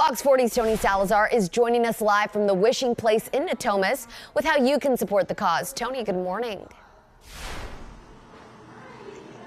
Fox 40's Tony Salazar is joining us live from the Wishing Place in Natomas with how you can support the cause. Tony, good morning.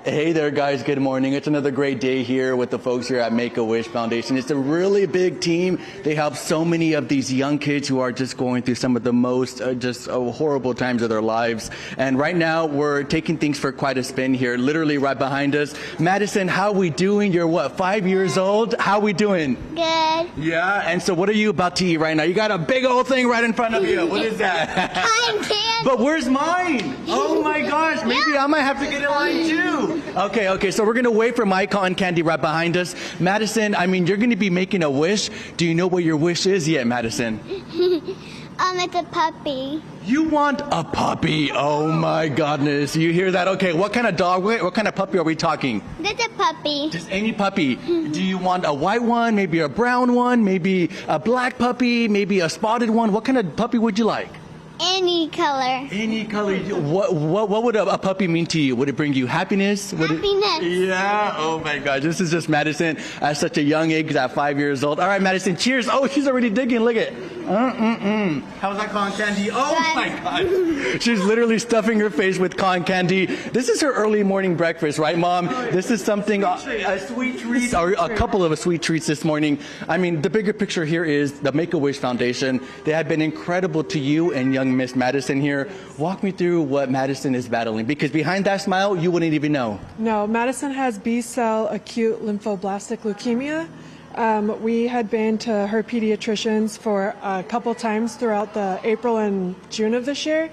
Hey there, guys. Good morning. It's another great day here with the folks here at Make-A-Wish Foundation. It's a really big team. They help so many of these young kids who are just going through some of the most horrible times of their lives. And right now, we're taking things for quite a spin here, literally right behind us. Madison, how we doing? You're what, 5 years old? How we doing? Good. Yeah, and so what are you about to eat right now? You got a big old thing right in front of you. What is that? Cotton candy. But where's mine? Oh my gosh, maybe I might have to get in line too. Okay, so we're gonna wait for my cotton candy right behind us. Madison, I mean, you're gonna be making a wish. Do you know what your wish is yet, Madison? It's a puppy. You want a puppy? Oh my goodness, you hear that? Okay, what kind of dog, what kind of puppy are we talking? That's a puppy. Just any puppy. Do you want a white one, maybe a brown one, maybe a black puppy, maybe a spotted one? What kind of puppy would you like? Any color. Any color. What would a puppy mean to you? Would it bring you happiness? Happiness. Yeah. Oh my gosh. This is just Madison at such a young age, at 5 years old. All right, Madison. Cheers. Oh, she's already digging. Look at. How's that cotton candy? Oh my God. She's literally stuffing her face with cotton candy. This is her early morning breakfast, right, Mom? This is something, a sweet treat, or a couple of sweet treats this morning. I mean, the bigger picture here is the Make-A-Wish Foundation. They have been incredible to you and young Miss Madison here. Walk me through what Madison is battling, because behind that smile, you wouldn't even know. No, Madison has B-cell acute lymphoblastic leukemia. We had been to her pediatricians for a couple times throughout the April and June of this year.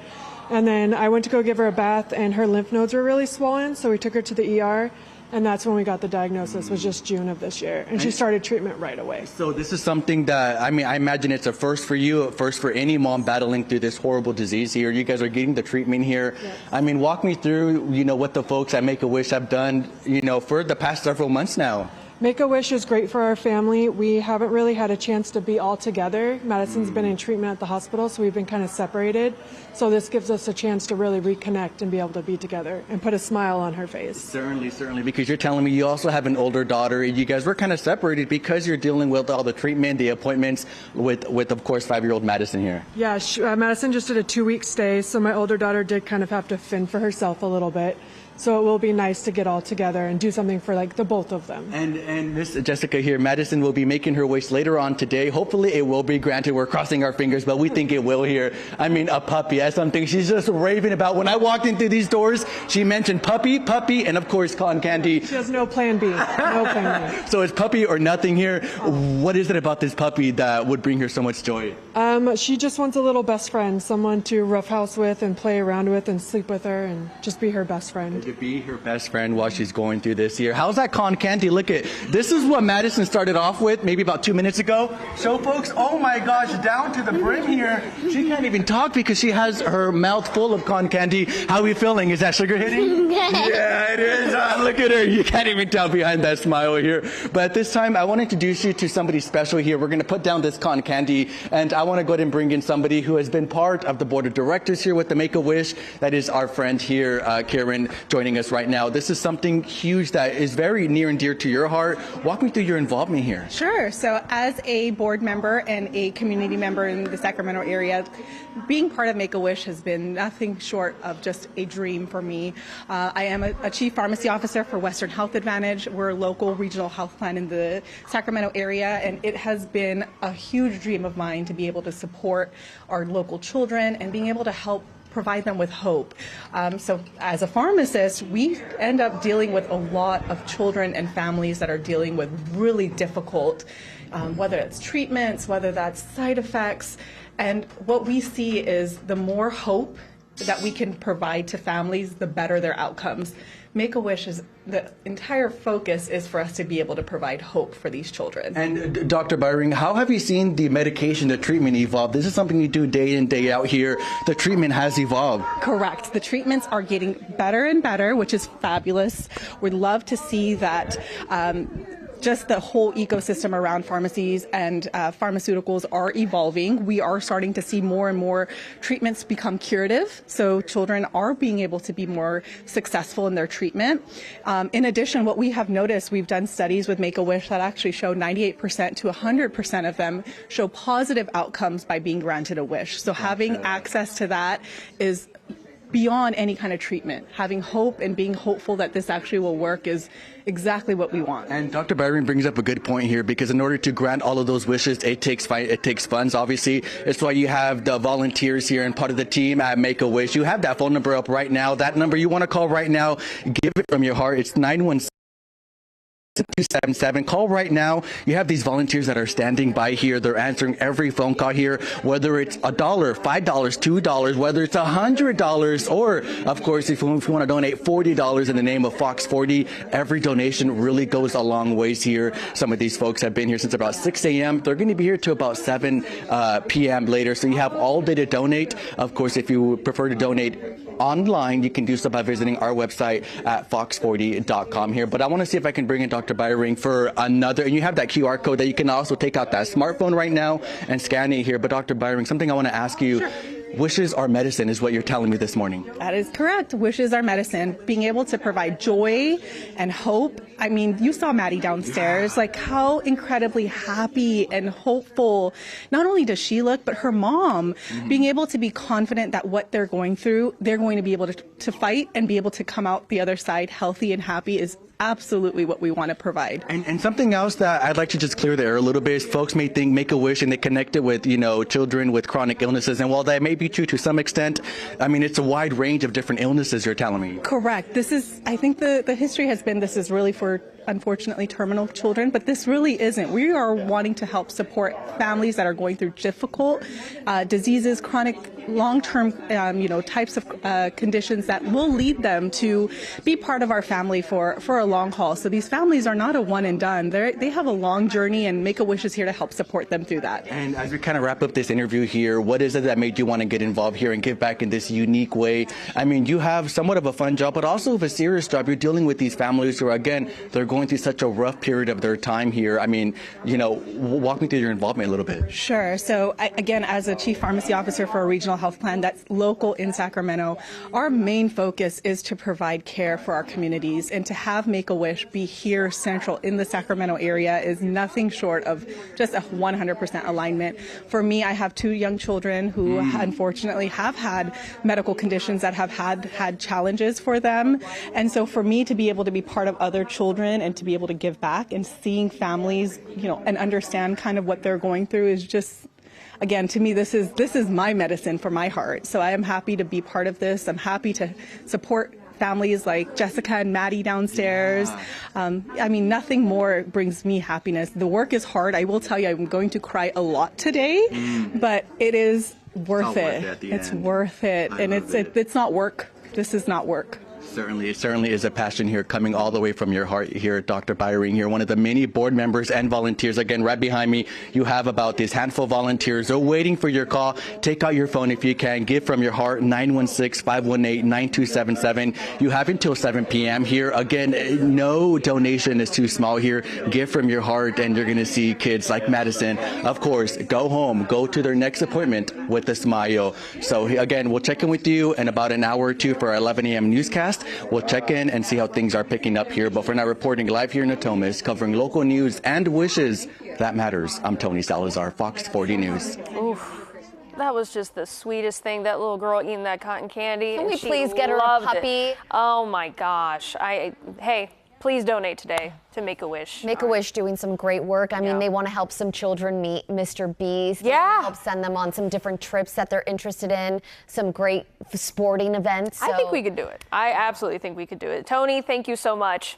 And then I went to go give her a bath and her lymph nodes were really swollen, so we took her to the ER. And that's when we got the diagnosis, was just June of this year. And she started treatment right away. So this is something that, I mean, I imagine it's a first for you, a first for any mom battling through this horrible disease here. You guys are getting the treatment here. Yes. I mean, walk me through, what the folks at Make-A-Wish have done, for the past several months now. Make-A-Wish is great for our family. We haven't really had a chance to be all together. Madison's been in treatment at the hospital, so we've been kind of separated. So this gives us a chance to really reconnect and be able to be together and put a smile on her face. Certainly, because you're telling me you also have an older daughter. You guys were kind of separated because you're dealing with all the treatment, the appointments with of course, 5-year-old Madison here. Yeah, Madison just did a 2-week stay, so my older daughter did kind of have to fend for herself a little bit. So it will be nice to get all together and do something for the both of them. And Miss Jessica here, Madison will be making her wish later on today. Hopefully it will be granted. We're crossing our fingers, but we think it will here. I mean, a puppy. That's something she's just raving about. When I walked into these doors, she mentioned puppy, and of course cotton candy. She has no plan B. No plan B. So it's puppy or nothing here. What is it about this puppy that would bring her so much joy? She just wants a little best friend, someone to roughhouse with and play around with and sleep with her and just be her best friend. To be her best friend while she's going through this year. How's that cotton candy? Look at this is what Madison started off with maybe about 2 minutes ago. Show folks, oh my gosh, down to the brim here. She can't even talk because she has her mouth full of cotton candy. How are you feeling? Is that sugar hitting? Yeah, it is. Look at her. You can't even tell behind that smile here. But at this time, I want to introduce you to somebody special here. We're going to put down this cotton candy, and I want to go ahead and bring in somebody who has been part of the board of directors here with the Make-A-Wish. That is our friend here, Karen, joining us right now. This is something huge that is very near and dear to your heart. Walk me through your involvement here. Sure. So as a board member and a community member in the Sacramento area, being part of Make-A-Wish has been nothing short of just a dream for me. I am a chief pharmacy officer for Western Health Advantage. We're a local regional health plan in the Sacramento area, and it has been a huge dream of mine to be able to support our local children and being able to help provide them with hope. So as a pharmacist, we end up dealing with a lot of children and families that are dealing with really difficult, whether it's treatments, whether that's side effects. And what we see is the more hope that we can provide to families, the better their outcomes. Make-A-Wish is the entire focus is for us to be able to provide hope for these children. And Dr. Byring, how have you seen the medication, the treatment evolve? This is something you do day in, day out here. The treatment has evolved. Correct. The treatments are getting better and better, which is fabulous. We'd love to see that just the whole ecosystem around pharmacies and pharmaceuticals are evolving. We are starting to see more and more treatments become curative, so children are being able to be more successful in their treatment. In addition, what we have noticed, we've done studies with Make-A-Wish that actually show 98% to 100% of them show positive outcomes by being granted a wish. So having access to that is beyond any kind of treatment. Having hope and being hopeful that this actually will work is exactly what we want. And Dr. Byron brings up a good point here, because in order to grant all of those wishes, it takes funds, obviously. It's why you have the volunteers here and part of the team at Make-A-Wish. You have that phone number up right now. That number you want to call right now, give it from your heart. It's 916. 277. Call right now. You have these volunteers that are standing by here. They're answering every phone call here, whether it's $1, $5, $2, whether it's $100, or of course, if you want to donate $40 in the name of Fox 40, every donation really goes a long ways here. Some of these folks have been here since about 6 a.m. They're going to be here to about 7 p.m. later. So you have all day to donate. Of course, if you prefer to donate online, you can do so by visiting our website at fox40.com here. But I want to see if I can bring in Dr. Byring for another, and you have that QR code that you can also take out that smartphone right now and scan it here. But Dr. Byring, something I want to ask you. Sure. Wishes are medicine is what you're telling me this morning. That is correct. Wishes are medicine. Being able to provide joy and hope. I mean, you saw Maddie downstairs, like how incredibly happy and hopeful, not only does she look, but her mom, being able to be confident that what they're going through, they're going to be able to fight and be able to come out the other side healthy and happy is absolutely what we want to provide. And something else that I'd like to just clear the air a little bit is folks may think Make-A-Wish and they connect it with, children with chronic illnesses. And while that may be true to some extent, I mean, it's a wide range of different illnesses you're telling me. Correct. I think the history has been this is really for, unfortunately, terminal children, but this really isn't. We are wanting to help support families that are going through difficult diseases, chronic, long-term, types of conditions that will lead them to be part of our family for a long haul. So these families are not a one and done. They have a long journey, and Make-A-Wish is here to help support them through that. And as we kind of wrap up this interview here, what is it that made you want to get involved here and give back in this unique way? I mean, you have somewhat of a fun job, but also of a serious job. You're dealing with these families who are, again, they're going through such a rough period of their time here. I mean, walk me through your involvement a little bit. Sure. So again, as a chief pharmacy officer for a regional health plan that's local in Sacramento, our main focus is to provide care for our communities, and to have Make-A-Wish be here central in the Sacramento area is nothing short of just a 100% alignment. For me, I have 2 young children who unfortunately have had medical conditions that have had challenges for them. And so for me to be able to be part of other children and to be able to give back and seeing families, and understand kind of what they're going through is just, again, to me, this is my medicine for my heart. So I am happy to be part of this. I'm happy to support families like Jessica and Maddie downstairs. I mean, nothing more brings me happiness. The work is hard. I will tell you, I'm going to cry a lot today, but it is worth it. It's worth it. And it's not work. This is not work. It certainly is a passion here coming all the way from your heart here, Dr. Byring here, one of the many board members and volunteers. Again, right behind me, you have about this handful of volunteers. They're waiting for your call. Take out your phone if you can. Give from your heart, 916-518-9277. You have until 7 p.m. here. Again, no donation is too small here. Give from your heart, and you're going to see kids like Madison, of course, go home, go to their next appointment with a smile. So again, we'll check in with you in about an hour or two for our 11 a.m. newscast. We'll check in and see how things are picking up here. But for now, reporting live here in Natomas, covering local news and wishes that matters, I'm Tony Salazar, Fox 40 News. Oof. That was just the sweetest thing. That little girl eating that cotton candy. Can we please get her a puppy? It. Oh my gosh. Hey, please donate today to Make-A-Wish. Make-A-Wish doing some great work. I mean, they want to help some children meet Mr. Beast. Yeah. Help send them on some different trips that they're interested in, some great sporting events. I think we could do it. I absolutely think we could do it. Tony, thank you so much.